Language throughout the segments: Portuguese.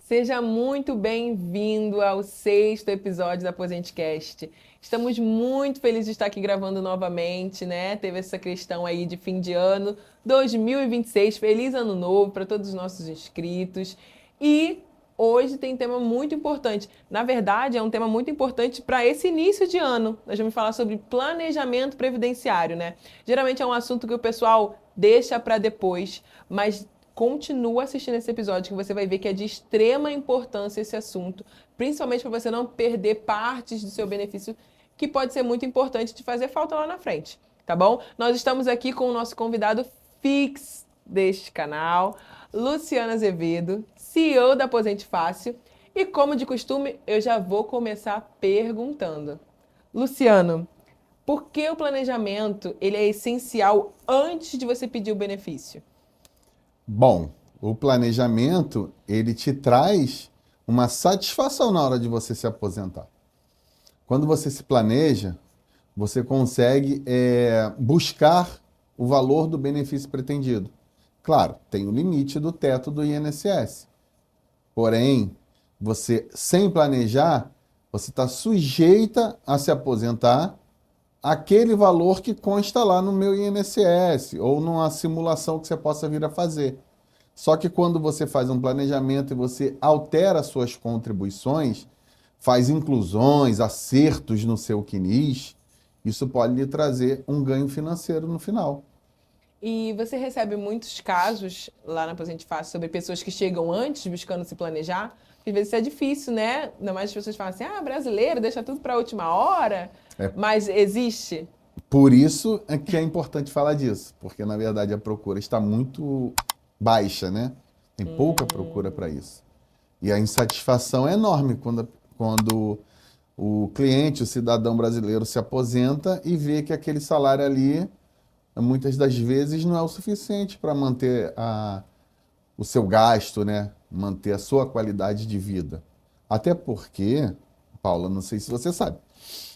Seja muito bem-vindo ao 6º episódio da Aposentecast. Estamos muito felizes de estar aqui gravando novamente, né? Teve essa questão aí de fim de ano 2026. Feliz ano novo para todos os nossos inscritos. E hoje tem um tema muito importante. Na verdade, é um tema muito importante para esse início de ano. Nós vamos falar sobre planejamento previdenciário, né? Geralmente é um assunto que o pessoal deixa para depois, mas continua assistindo esse episódio que você vai ver que é de extrema importância esse assunto, principalmente para você não perder partes do seu benefício, que pode ser muito importante de fazer falta lá na frente, tá bom? Nós estamos aqui com o nosso convidado fixo deste canal, Luciano Azevedo, CEO da Aposente Fácil, e como de costume, eu já vou começar perguntando. Luciano, por que o planejamento ele é essencial antes de você pedir o benefício? Bom, o planejamento, ele te traz uma satisfação na hora de você se aposentar. Quando você se planeja, você consegue buscar o valor do benefício pretendido. Claro, tem o limite do teto do INSS. Porém, você, sem planejar, você está sujeita a se aposentar aquele valor que consta lá no meu INSS ou numa simulação que você possa vir a fazer. Só que quando você faz um planejamento e você altera suas contribuições, faz inclusões, acertos no seu CNIS, isso pode lhe trazer um ganho financeiro no final. E você recebe muitos casos lá na Aposente Fácil sobre pessoas que chegam antes buscando se planejar? Porque às vezes isso é difícil, né? Ainda mais as pessoas falam assim, brasileiro, deixa tudo para a última hora. É Mas existe? por isso é que é importante falar disso, porque na verdade a procura está muito baixa, né? Tem pouca procura para isso. E a insatisfação é enorme quando o cliente, o cidadão brasileiro se aposenta e vê que aquele salário ali, muitas das vezes, não é o suficiente para manter o seu gasto, né? Manter a sua qualidade de vida. Até porque, Paula, não sei se você sabe,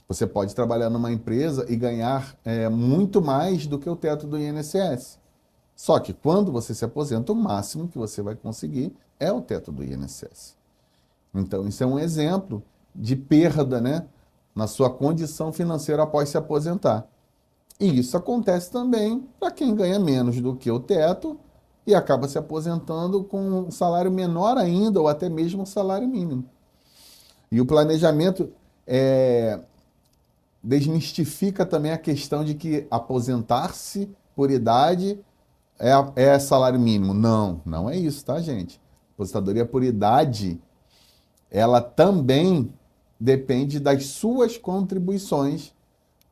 você pode trabalhar numa empresa e ganhar muito mais do que o teto do INSS. Só que quando você se aposenta, o máximo que você vai conseguir é o teto do INSS. Então, isso é um exemplo de perda, né, na sua condição financeira após se aposentar. E isso acontece também para quem ganha menos do que o teto e acaba se aposentando com um salário menor ainda ou até mesmo um salário mínimo. E o planejamento desmistifica também a questão de que aposentar-se por idade é salário mínimo. Não, não é isso, tá, gente? Aposentadoria por idade, ela também depende das suas contribuições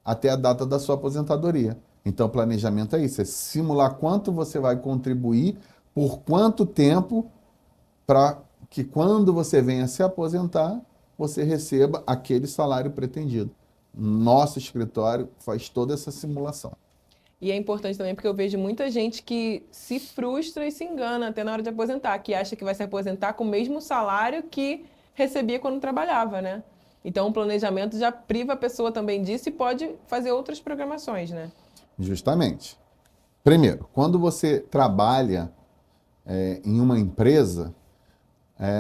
até a data da sua aposentadoria. Então, planejamento é isso, é simular quanto você vai contribuir, por quanto tempo, para que quando você venha se aposentar, você receba aquele salário pretendido. Nosso escritório faz toda essa simulação. E é importante também porque eu vejo muita gente que se frustra e se engana até na hora de aposentar, que acha que vai se aposentar com o mesmo salário que recebia quando trabalhava, né? Então o planejamento já priva a pessoa também disso e pode fazer outras programações, né? Justamente. Primeiro, quando você trabalha em uma empresa,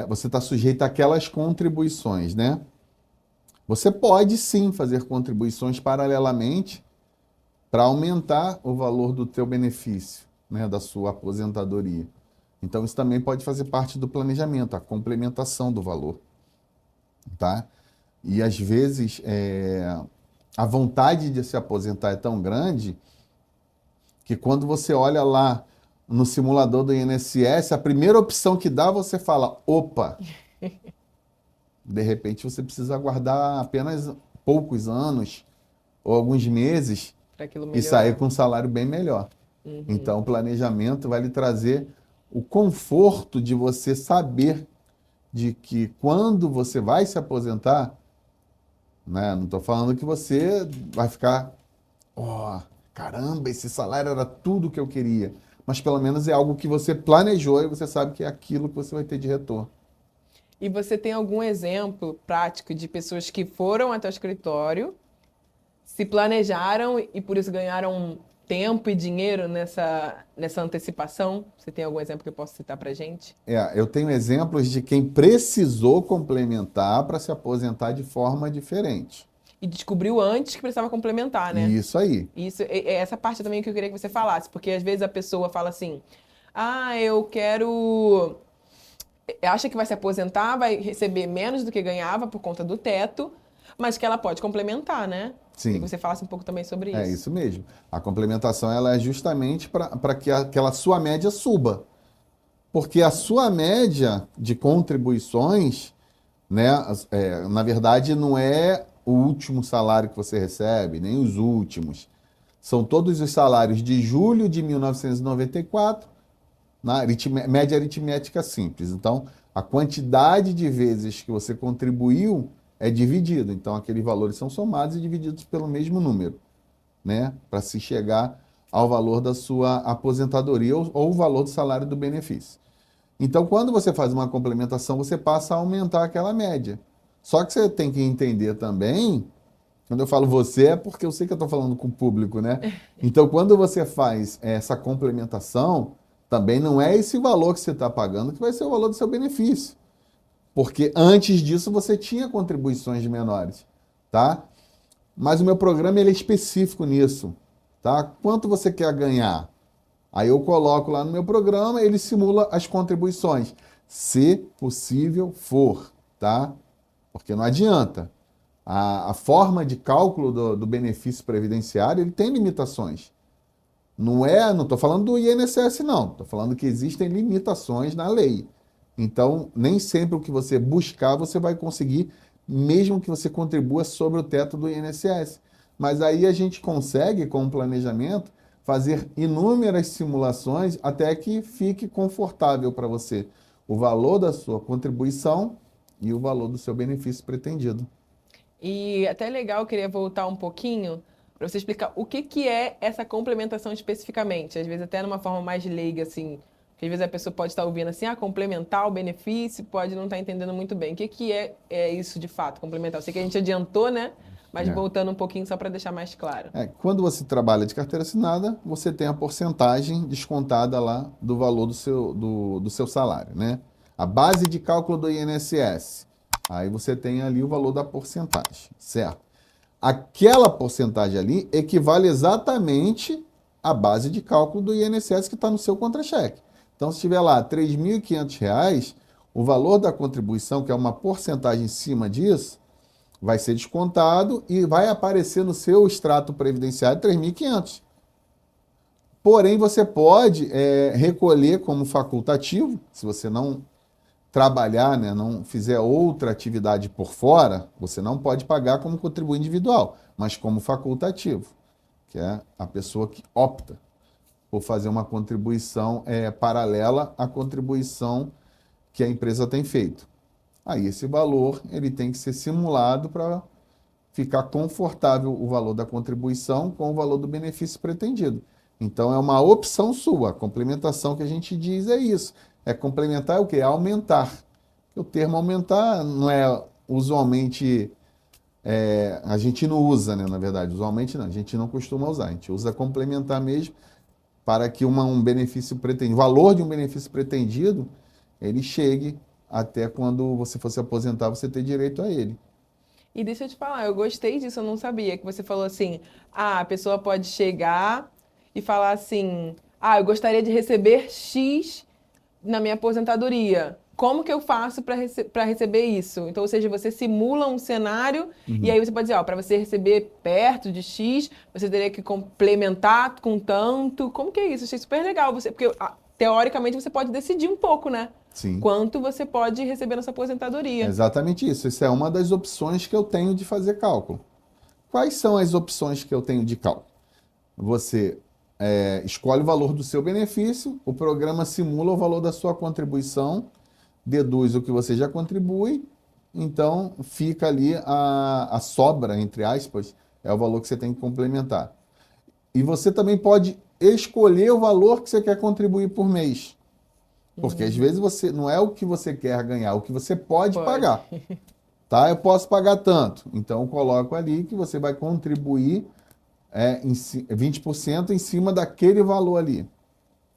você está sujeito àquelas contribuições, né? Você pode sim fazer contribuições paralelamente para aumentar o valor do teu benefício, né, da sua aposentadoria. Então isso também pode fazer parte do planejamento, a complementação do valor, tá? E às vezes a vontade de se aposentar é tão grande que quando você olha lá no simulador do INSS, a primeira opção que dá, você fala, opa, de repente você precisa aguardar apenas poucos anos ou alguns meses Para aquilo e sair melhorar. com um salário bem melhor. Uhum. Então, o planejamento vai lhe trazer o conforto de você saber de que quando você vai se aposentar, né, não estou falando que você vai ficar, ó, caramba, esse salário era tudo que eu queria. Mas pelo menos é algo que você planejou e você sabe que é aquilo que você vai ter de retorno. E você tem algum exemplo prático de pessoas que foram até o escritório, se planejaram e por isso ganharam tempo e dinheiro nessa antecipação? Você tem algum exemplo que eu possa citar para gente? Eu tenho exemplos de quem precisou complementar para se aposentar de forma diferente. E descobriu antes que precisava complementar, né? Isso aí. Isso, é essa parte também que eu queria que você falasse, porque às vezes a pessoa fala assim: ah, eu quero. Acha que vai se aposentar, vai receber menos do que ganhava por conta do teto, mas que ela pode complementar, né? Queria que Sim, você falasse um pouco também sobre é isso. isso mesmo. A complementação ela é justamente para que aquela sua média suba. Porque a sua média de contribuições, né, na verdade, não é o último salário que você recebe, nem os últimos. São todos os salários de julho de 1994, na média aritmética simples. Então, a quantidade de vezes que você contribuiu é dividido. Então, aqueles valores são somados e divididos pelo mesmo número, né? Para se chegar ao valor da sua aposentadoria ou o valor do salário do benefício. Então, quando você faz uma complementação, você passa a aumentar aquela média. Só que você tem que entender também, quando eu falo você, é porque eu sei que eu estou falando com o público, né? Então, quando você faz essa complementação, também não é esse valor que você está pagando que vai ser o valor do seu benefício. Porque antes disso você tinha contribuições menores, tá? Mas o meu programa ele é específico nisso, tá? Quanto você quer ganhar? Aí eu coloco lá no meu programa, ele simula as contribuições, se possível for, tá? Porque não adianta. A forma de cálculo do benefício previdenciário, ele tem limitações. Não estou falando do INSS, não. Estou falando que existem limitações na lei. Então, nem sempre o que você buscar, você vai conseguir, mesmo que você contribua sobre o teto do INSS. Mas aí a gente consegue, com o planejamento, fazer inúmeras simulações até que fique confortável para você o valor da sua contribuição e o valor do seu benefício pretendido. E até legal, eu queria voltar um pouquinho para você explicar o que que é essa complementação especificamente. Às vezes até numa forma mais leiga, assim. Porque às vezes a pessoa pode estar ouvindo assim, complementar o benefício, pode não estar entendendo muito bem. O que que é isso de fato, complementar? Eu sei que a gente adiantou, né? Mas É. voltando um pouquinho só para deixar mais claro. Quando você trabalha de carteira assinada, você tem a porcentagem descontada lá do valor do seu salário, né? A base de cálculo do INSS. Aí você tem ali o valor da porcentagem, certo? Aquela porcentagem ali equivale exatamente à base de cálculo do INSS que está no seu contra-cheque. Então, se tiver lá R$ 3.500, o valor da contribuição, que é uma porcentagem em cima disso, vai ser descontado e vai aparecer no seu extrato previdenciário 3.500. Porém, você pode recolher como facultativo, se você não trabalhar, né, não fizer outra atividade por fora, você não pode pagar como contribuinte individual, mas como facultativo, que é a pessoa que opta por fazer uma contribuição paralela à contribuição que a empresa tem feito. Aí esse valor ele tem que ser simulado para ficar confortável o valor da contribuição com o valor do benefício pretendido. Então é uma opção sua. A complementação que a gente diz é isso. É complementar o quê? É aumentar. O termo aumentar não é usualmente a gente não usa, né? Na verdade, usualmente não, a gente não costuma usar. A gente usa complementar mesmo para que um benefício pretendido, o valor de um benefício pretendido, ele chegue até quando você for se aposentar, você ter direito a ele. E deixa eu te falar, eu gostei disso, eu não sabia que você falou assim, a pessoa pode chegar e falar assim, eu gostaria de receber X na minha aposentadoria. Como que eu faço para receber isso? Então, ou seja, você simula um cenário e aí você pode dizer, para você receber perto de X, você teria que complementar com tanto. Como que é isso? Achei super legal. Porque teoricamente você pode decidir um pouco, né? Sim. Quanto você pode receber nessa É aposentadoria. exatamente isso. Isso é uma das opções que eu tenho de fazer cálculo. Quais são as opções que eu tenho de cálculo? Você escolhe o valor do seu benefício, o programa simula o valor da sua contribuição, deduz o que você já contribui, então fica ali a sobra, entre aspas, é o valor que você tem que complementar. E você também pode escolher o valor que você quer contribuir por mês. Porque às vezes você não é o que você quer ganhar, é o que você pode pagar. Tá? Eu posso pagar tanto. Então eu coloco ali que você vai contribuir é 20% em cima daquele valor ali,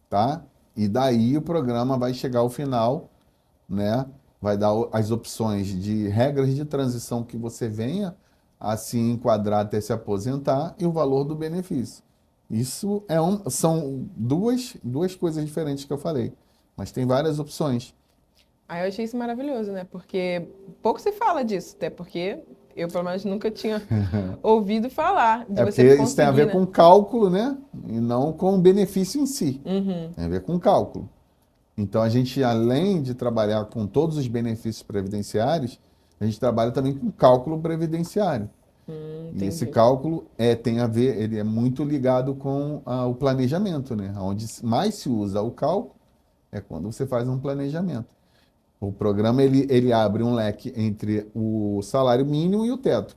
tá? E daí o programa vai chegar ao final, né? Vai dar as opções de regras de transição que você venha a se enquadrar até se aposentar e o valor do benefício. Isso são duas coisas diferentes que eu falei, mas tem várias opções. Aí eu achei isso maravilhoso, né? Porque pouco se fala disso, até porque eu, pelo menos, nunca tinha ouvido falar de É porque você isso tem a conseguir, ver né? com cálculo, né? E não com o benefício em si. Uhum, Tem a ver com cálculo. Então, a gente, além de trabalhar com todos os benefícios previdenciários, a gente trabalha também com cálculo previdenciário. E esse entendi. cálculo tem a ver, ele é muito ligado com o planejamento, né? Onde mais se usa o cálculo é quando você faz um planejamento. O programa ele abre um leque entre o salário mínimo e o teto.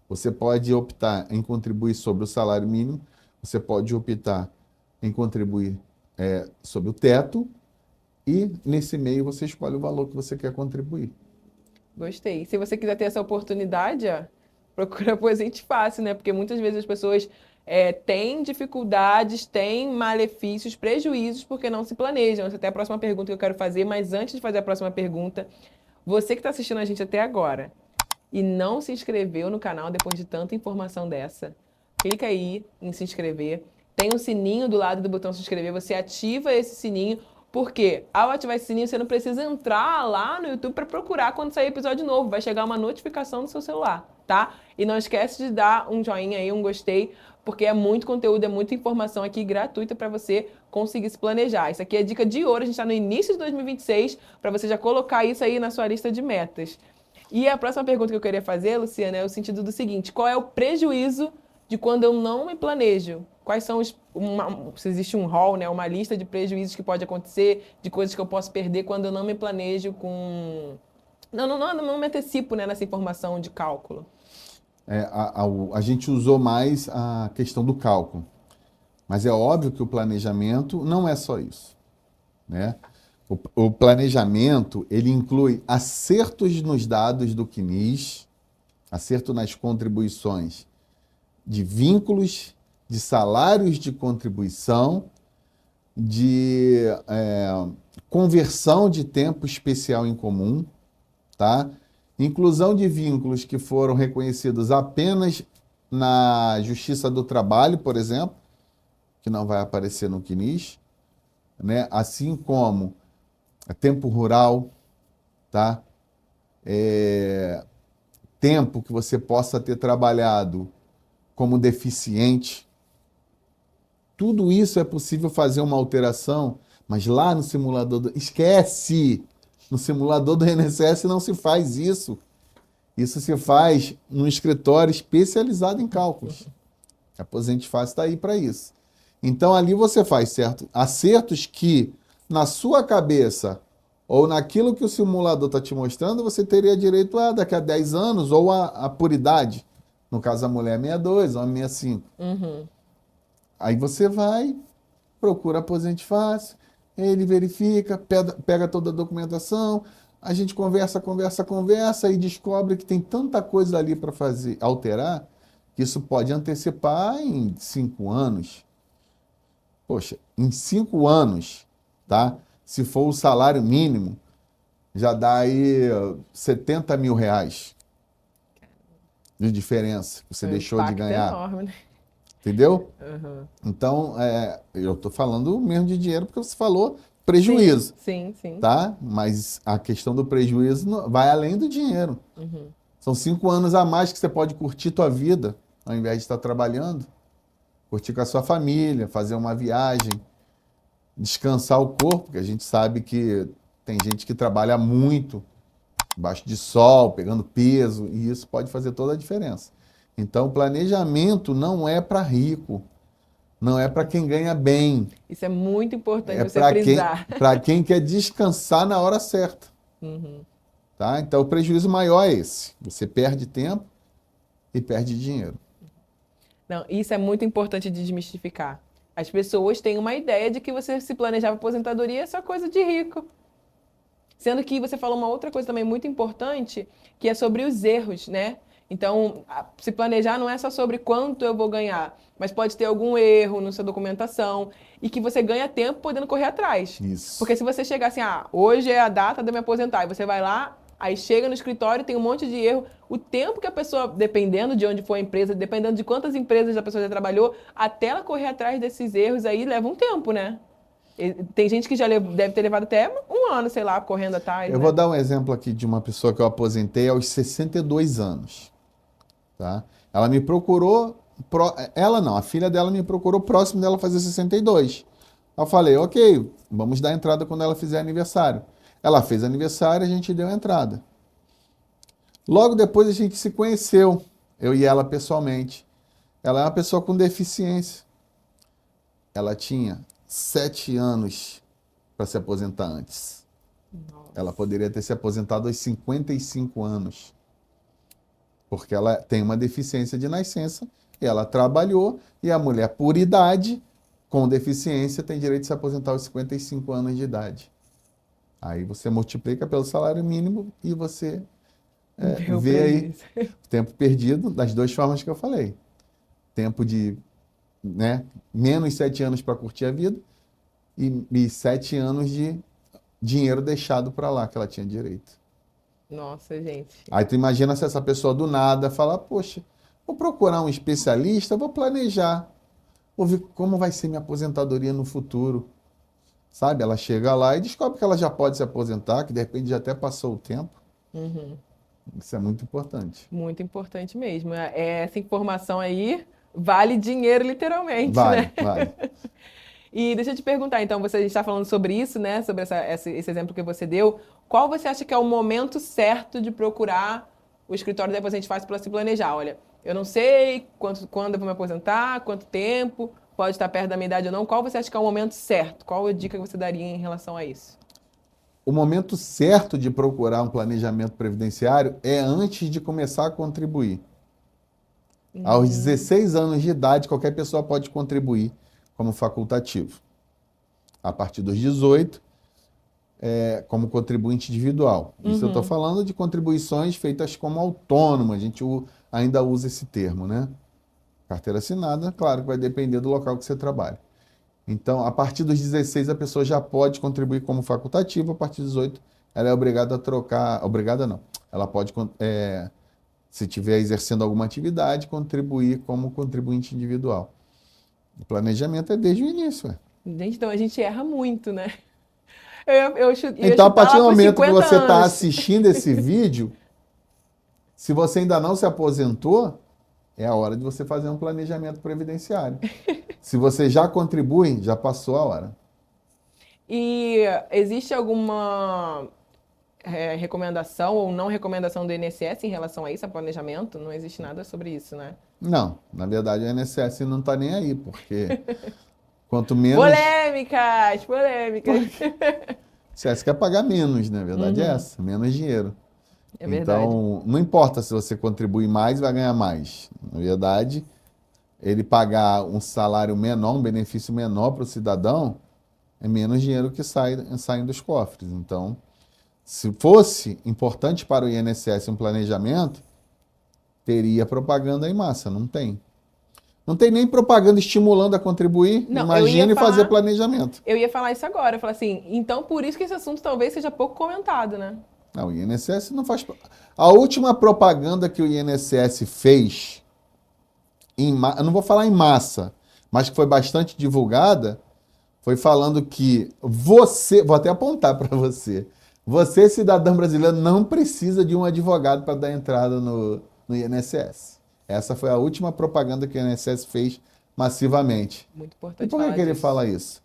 Você pode optar em contribuir sobre o salário mínimo, você pode optar em contribuir sobre o teto, e nesse meio você escolhe o valor que você quer contribuir. Gostei. Se você quiser ter essa oportunidade, ó, procura Aposente Fácil, né? Porque muitas vezes as pessoas têm dificuldades, têm malefícios, prejuízos porque não se planejam. Essa é até a próxima pergunta que eu quero fazer, mas antes de fazer a próxima pergunta, você que está assistindo a gente até agora e não se inscreveu no canal depois de tanta informação dessa, clica aí em se inscrever. Tem um sininho do lado do botão se inscrever, você ativa esse sininho, porque ao ativar esse sininho você não precisa entrar lá no YouTube para procurar quando sair episódio novo, vai chegar uma notificação no seu celular, tá? E não esquece de dar um joinha aí, um gostei, porque é muito conteúdo, é muita informação aqui gratuita para você conseguir se planejar. Isso aqui é dica de ouro, a gente está no início de 2026, para você já colocar isso aí na sua lista de metas. E a próxima pergunta que eu queria fazer, Luciana, é o sentido do seguinte: qual é o prejuízo de quando eu não me planejo? Quais são se existe um rol, né, uma lista de prejuízos que pode acontecer, de coisas que eu posso perder quando eu não me planejo com... Não me antecipo, né, nessa informação de cálculo. A gente usou mais a questão do cálculo, mas é óbvio que o planejamento não é só isso, né? O planejamento, ele inclui acertos nos dados do CNIS, acerto nas contribuições de vínculos, de salários de contribuição, de conversão de tempo especial em comum, tá? Inclusão de vínculos que foram reconhecidos apenas na Justiça do Trabalho, por exemplo, que não vai aparecer no CNIS, né? Assim como tempo rural, tá? Tempo que você possa ter trabalhado como deficiente. Tudo isso é possível fazer uma alteração, mas lá no simulador esquece! No simulador do INSS não se faz isso. Isso se faz num escritório especializado em cálculos. A Aposente Fácil está aí para isso. Então ali você faz acertos que na sua cabeça ou naquilo que o simulador está te mostrando, você teria direito a daqui a 10 anos ou a por idade. No caso, a mulher 62, o homem 65. Uhum. Aí você vai, procura Aposente Fácil, ele verifica, pega toda a documentação, a gente conversa e descobre que tem tanta coisa ali para fazer, alterar, que isso pode antecipar em 5 anos. Poxa, em 5 anos, tá? Se for o salário mínimo, já dá aí R$70 mil de diferença que você deixou de Impacto ganhar. enorme, né? Entendeu? Uhum. Então, eu estou falando mesmo de dinheiro porque você falou prejuízo, Sim, sim. tá? Mas a questão do prejuízo vai além do dinheiro. Uhum. São 5 anos a mais que você pode curtir tua vida, ao invés de estar trabalhando. Curtir com a sua família, fazer uma viagem, descansar o corpo, que a gente sabe que tem gente que trabalha muito, embaixo de sol, pegando peso, e isso pode fazer toda a diferença. Então, o planejamento não é para rico, não é para quem ganha bem, Isso é muito importante é você frisar. para quem quer descansar na hora certa. Uhum. Tá? Então, o prejuízo maior é esse. Você perde tempo e perde dinheiro. Não, isso é muito importante de desmistificar. As pessoas têm uma ideia de que você se planejava aposentadoria é só coisa de rico. Sendo que você falou uma outra coisa também muito importante, que é sobre os erros, né? Então, se planejar não é só sobre quanto eu vou ganhar, mas pode ter algum erro na sua documentação e que você ganha tempo podendo correr atrás. Isso. Porque se você chegar assim, hoje é a data de eu me aposentar, e você vai lá, aí chega no escritório, tem um monte de erro, o tempo que a pessoa, dependendo de onde for a empresa, dependendo de quantas empresas a pessoa já trabalhou, até ela correr atrás desses erros aí leva um tempo, né? Tem gente que já deve ter levado até um ano, sei lá, correndo atrás. Eu vou dar um exemplo aqui de uma pessoa que eu aposentei aos 62 anos. Tá? Ela me procurou, ela não, a filha dela me procurou próximo dela fazer 62. Eu falei, ok, vamos dar entrada quando ela fizer aniversário. Ela fez aniversário, a gente deu entrada. Logo depois a gente se conheceu, eu e ela pessoalmente. Ela é uma pessoa com deficiência. Ela tinha 7 anos para se aposentar antes. Nossa. Ela poderia ter se aposentado aos 55 anos. Porque ela tem uma deficiência de nascença, e ela trabalhou, e a mulher, por idade, com deficiência, tem direito de se aposentar aos 55 anos de idade. Aí você multiplica pelo salário mínimo e você vê aí o tempo perdido das duas formas que eu falei. Tempo de menos 7 anos para curtir a vida e 7 anos de dinheiro deixado para lá que ela tinha direito. Nossa, gente. Aí tu imagina se essa pessoa do nada fala, poxa, vou procurar um especialista, vou planejar, vou ver como vai ser minha aposentadoria no futuro. Sabe? Ela chega lá e descobre que ela já pode se aposentar, que de repente já até passou o tempo. Uhum. Isso é muito importante. Muito importante mesmo. Essa informação aí vale dinheiro, literalmente, né? Vale. E deixa eu te perguntar, então, você está falando sobre isso, né? Sobre esse exemplo que você deu. Qual você acha que é o momento certo de procurar o escritório depois a gente faz para se planejar? Olha, eu não sei quando eu vou me aposentar, quanto tempo, pode estar perto da minha idade ou não. Qual você acha que é o momento certo? Qual a dica que você daria em relação a isso? O momento certo de procurar um planejamento previdenciário é antes de começar a contribuir. Aos 16 anos de idade, qualquer pessoa pode contribuir como facultativo. A partir dos 18, como contribuinte individual. Isso eu estou falando de contribuições feitas como autônoma, a gente ainda usa esse termo, né? Carteira assinada, claro que vai depender do local que você trabalha. Então, a partir dos 16, a pessoa já pode contribuir como facultativo, a partir dos 18, ela é obrigada a trocar, obrigada não, ela pode, se estiver exercendo alguma atividade, contribuir como contribuinte individual. O planejamento é desde o início. Gente, então a gente erra muito, né? Então, a partir do momento que você está anos. assistindo esse vídeo, se você ainda não se aposentou, é a hora de você fazer um planejamento previdenciário. Se você já contribui, já passou a hora. E existe alguma recomendação ou não recomendação do INSS em relação a isso, a planejamento? Não existe nada sobre isso, né? Não, na verdade o INSS não está nem aí, porque quanto menos... Polêmicas! O INSS quer pagar menos, né? A verdade é essa, menos dinheiro. É verdade. Então, não importa se você contribui mais, vai ganhar mais. Na verdade, ele pagar um salário menor, um benefício menor para o cidadão, é menos dinheiro que saem dos cofres. Então, se fosse importante para o INSS um planejamento, teria propaganda em massa. Não tem. Não tem nem propaganda estimulando a contribuir. Não, Imagine fazer planejamento. Eu ia falar isso agora. Eu falar assim, então por isso que esse assunto talvez seja pouco comentado, né? Não, o INSS não faz... A última propaganda que o INSS fez, eu não vou falar em massa, mas que foi bastante divulgada, foi falando que você, vou até apontar para você, cidadão brasileiro, não precisa de um advogado para dar entrada no INSS. Essa foi a última propaganda que o INSS fez massivamente. Muito importante. E por que ele fala isso?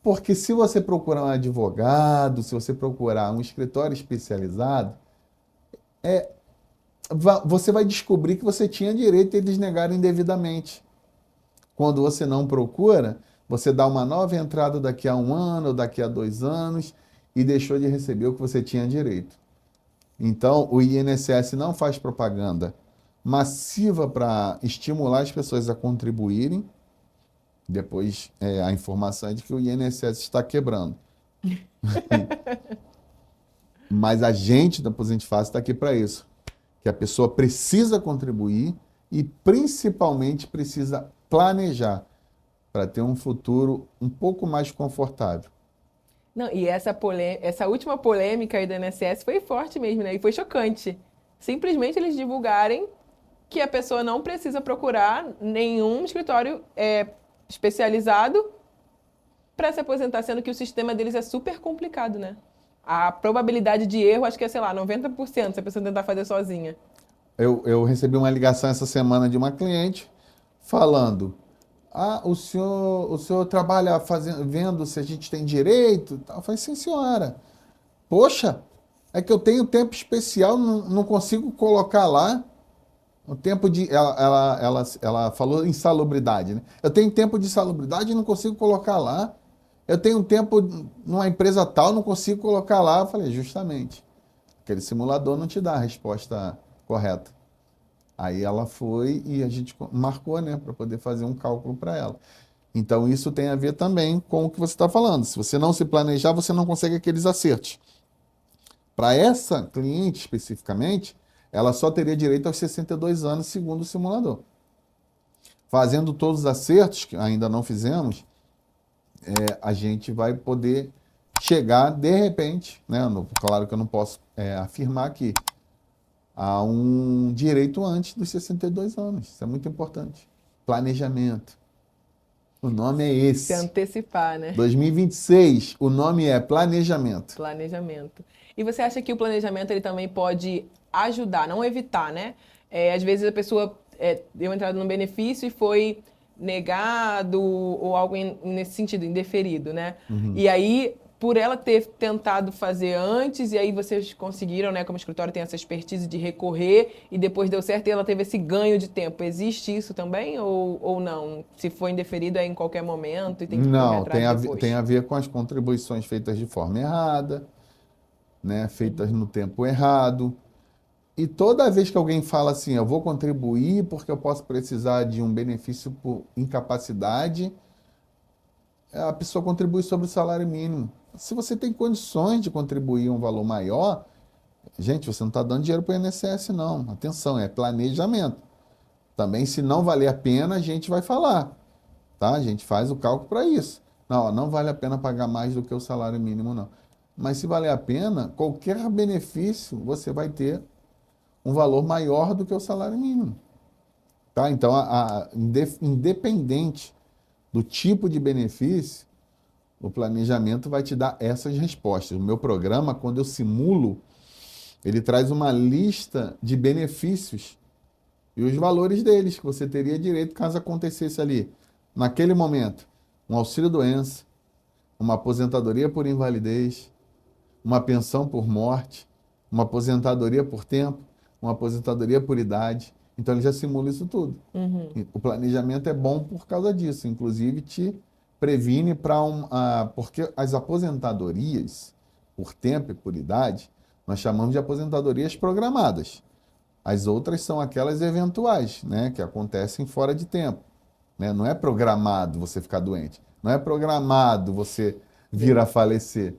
Porque se você procurar um advogado, se você procurar um escritório especializado, você vai descobrir que você tinha direito e eles negaram indevidamente. Quando você não procura, você dá uma nova entrada daqui a 1 ano ou daqui a 2 anos e deixou de receber o que você tinha direito. Então, o INSS não faz propaganda massiva para estimular as pessoas a contribuírem. Depois, a informação é de que o INSS está quebrando. Mas a gente da Aposente Fácil está aqui para isso. que a pessoa precisa contribuir e principalmente precisa planejar para ter um futuro um pouco mais confortável. Não, e essa última polêmica aí do INSS foi forte mesmo, né? E foi chocante. Simplesmente eles divulgarem que a pessoa não precisa procurar nenhum escritório especializado para se aposentar, sendo que o sistema deles é super complicado, né? A probabilidade de erro, acho que é, sei lá, 90% se a pessoa tentar fazer sozinha. Eu recebi uma ligação essa semana de uma cliente falando: ah, o senhor trabalha vendo se a gente tem direito? E tal. Eu falei: sim, senhora. Poxa, é que eu tenho tempo especial, não consigo colocar lá. O tempo de. Ela falou insalubridade, né? Eu tenho tempo de salubridade e não consigo colocar lá. Eu tenho tempo numa empresa tal, não consigo colocar lá. Eu falei: justamente. Aquele simulador não te dá a resposta correta. Aí ela foi e a gente marcou, né, para poder fazer um cálculo para ela. Então isso tem a ver também com o que você está falando. Se você não se planejar, você não consegue aqueles acertos. Para essa cliente especificamente, ela só teria direito aos 62 anos, segundo o simulador. Fazendo todos os acertos, que ainda não fizemos, a gente vai poder chegar, de repente, né, claro que eu não posso afirmar aqui, a um direito antes dos 62 anos. Isso é muito importante. Planejamento. O nome é Se esse. antecipar, né? 2026, o nome é planejamento. Planejamento. E você acha que o planejamento ele também pode ajudar, não evitar, né? Às vezes a pessoa deu entrada num benefício e foi negado ou algo nesse sentido, indeferido, né? E aí, por ela ter tentado fazer antes, e aí vocês conseguiram, né? Como escritório tem essa expertise de recorrer, e depois deu certo e ela teve esse ganho de tempo. Existe isso também ou não? Se for indeferido é em qualquer momento e tem que correr Não, atrás depois? tem a ver com as contribuições feitas de forma errada, né? Feitas no tempo errado. E toda vez que alguém fala assim, eu vou contribuir porque eu posso precisar de um benefício por incapacidade, a pessoa contribui sobre o salário mínimo. Se você tem condições de contribuir um valor maior, gente, você não está dando dinheiro para o INSS, não. Atenção, é planejamento. Também, se não valer a pena, a gente vai falar. Tá? A gente faz o cálculo para isso. Não, ó, não vale a pena pagar mais do que o salário mínimo, não. Mas se valer a pena, qualquer benefício você vai ter um valor maior do que o salário mínimo. Tá? Então, independente do tipo de benefício, o planejamento vai te dar essas respostas. O meu programa, quando eu simulo, ele traz uma lista de benefícios e os valores deles que você teria direito caso acontecesse ali, naquele momento, um auxílio-doença, uma aposentadoria por invalidez, uma pensão por morte, uma aposentadoria por tempo, uma aposentadoria por idade. Então ele já simula isso tudo. O planejamento é bom por causa disso, inclusive te previne porque as aposentadorias por tempo e por idade, nós chamamos de aposentadorias programadas. As outras são aquelas eventuais, né, que acontecem fora de tempo. Né? Não é programado você ficar doente. Não é programado você vir a falecer.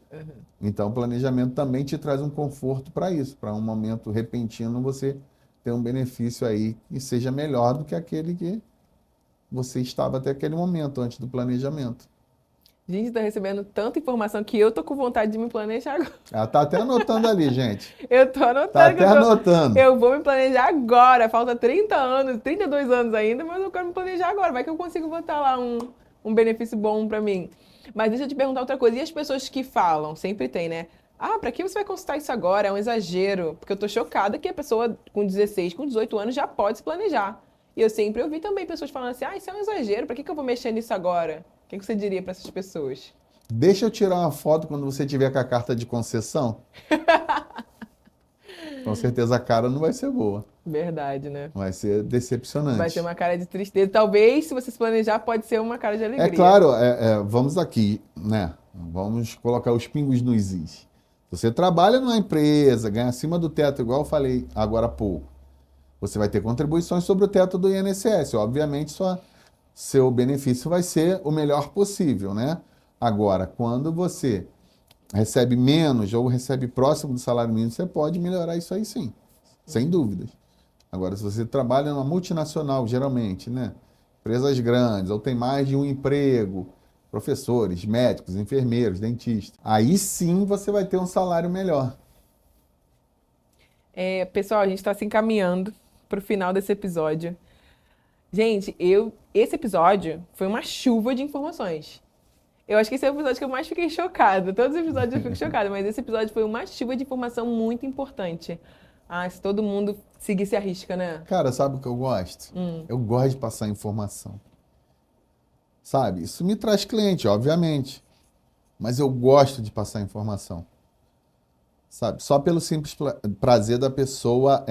Então, o planejamento também te traz um conforto para isso, para um momento repentino você ter um benefício aí que seja melhor do que aquele que você estava até aquele momento, antes do planejamento. Gente, tá recebendo tanta informação que eu tô com vontade de me planejar agora. Ela tá até anotando ali, gente. Eu tô anotando Tá que até anotando. eu vou me planejar agora. Falta 30 anos, 32 anos ainda, mas eu quero me planejar agora. Vai que eu consigo botar lá um benefício bom pra mim. Mas deixa eu te perguntar outra coisa. E as pessoas que falam, sempre tem, né? Ah, pra que você vai consultar isso agora? É um exagero. Porque eu tô chocada que a pessoa com 16, com 18 anos já pode se planejar. E eu sempre ouvi também pessoas falando assim, ah, isso é um exagero, pra que eu vou mexer nisso agora? O que você diria pra essas pessoas? Deixa eu tirar uma foto quando você tiver com a carta de concessão. Com certeza a cara não vai ser boa. Verdade, né? Vai ser decepcionante. Vai ser uma cara de tristeza. Talvez, se você se planejar, pode ser uma cara de alegria. É claro, vamos aqui, né? Vamos colocar os pingos nos is. Você trabalha numa empresa, ganha acima do teto, igual eu falei agora há pouco. Você vai ter contribuições sobre o teto do INSS. Obviamente, seu benefício vai ser o melhor possível, né? Agora, quando você recebe menos ou recebe próximo do salário mínimo, você pode melhorar isso aí sim. sem dúvidas. Agora, se você trabalha numa multinacional, geralmente, né? Empresas grandes, ou tem mais de um emprego, professores, médicos, enfermeiros, dentistas, aí sim você vai ter um salário melhor. Pessoal, a gente está se encaminhando para o final desse episódio. Gente, esse episódio foi uma chuva de informações. Eu acho que esse é o episódio que eu mais fiquei chocada. Todos os episódios eu fico chocada, mas esse episódio foi uma chuva de informação muito importante. Ah, se todo mundo seguisse a risca, né? Cara, sabe o que eu gosto? Eu gosto de passar informação. Sabe? Isso me traz cliente, obviamente. Mas eu gosto de passar informação. Sabe? Só pelo simples prazer da pessoa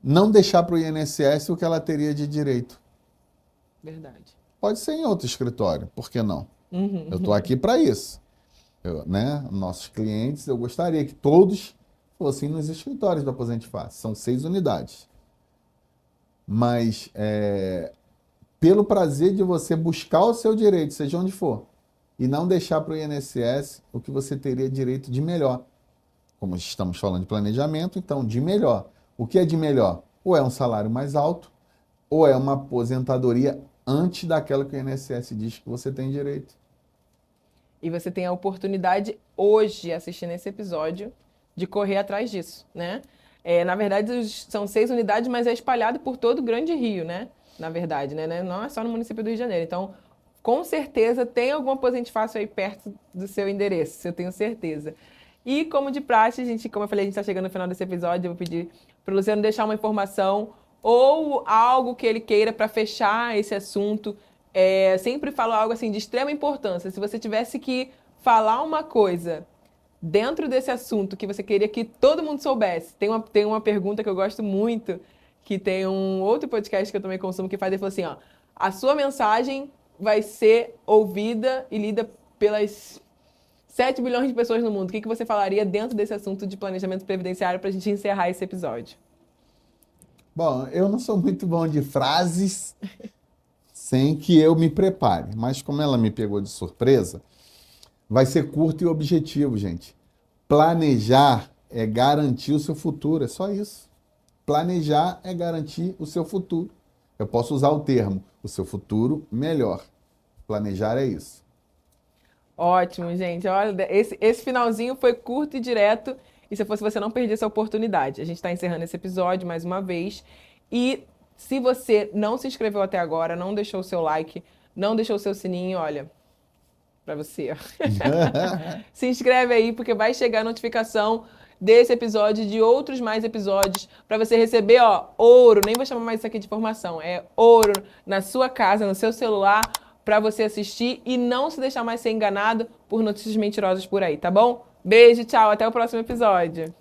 não deixar para o INSS o que ela teria de direito. Verdade. Pode ser em outro escritório, por que não? Eu estou aqui para isso. Né? Nossos clientes, eu gostaria que todos fossem nos escritórios da Aposente Fácil. São 6 unidades. Mas pelo prazer de você buscar o seu direito, seja onde for, e não deixar para o INSS o que você teria direito de melhor. Como estamos falando de planejamento, então, de melhor. O que é de melhor? Ou é um salário mais alto, ou é uma aposentadoria antes daquela que o INSS diz que você tem direito. E você tem a oportunidade hoje, assistindo esse episódio, de correr atrás disso, né? Na verdade, são 6 unidades, mas é espalhado por todo o Grande Rio, né? Na verdade, né? Não é só no município do Rio de Janeiro. Então, com certeza, tem algum Aposente Fácil aí perto do seu endereço, eu tenho certeza. E como de praxe, como eu falei, a gente está chegando no final desse episódio, eu vou pedir para o Luciano deixar uma informação ou algo que ele queira para fechar esse assunto. Sempre falo algo assim de extrema importância. Se você tivesse que falar uma coisa dentro desse assunto que você queria que todo mundo soubesse, tem uma pergunta que eu gosto muito, que tem um outro podcast que eu também consumo que faz, ele falou assim, ó, a sua mensagem vai ser ouvida e lida pelas 7 bilhões de pessoas no mundo. O que você falaria dentro desse assunto de planejamento previdenciário para a gente encerrar esse episódio? Bom, eu não sou muito bom de frases sem que eu me prepare, mas como ela me pegou de surpresa, vai ser curto e objetivo, gente. Planejar é garantir o seu futuro, é só isso. Planejar é garantir o seu futuro. Eu posso usar o termo, o seu futuro melhor. Planejar é isso. Ótimo, gente. Olha, esse finalzinho foi curto e direto. E se fosse você, não perdia essa oportunidade. A gente está encerrando esse episódio mais uma vez. E se você não se inscreveu até agora, não deixou o seu like, não deixou o seu sininho, olha, para você. Se inscreve aí, porque vai chegar a notificação desse episódio e de outros mais episódios para você receber, ó, ouro. Nem vou chamar mais isso aqui de informação. É ouro na sua casa, no seu celular, para você assistir e não se deixar mais ser enganado por notícias mentirosas por aí, tá bom? Beijo, tchau, até o próximo episódio.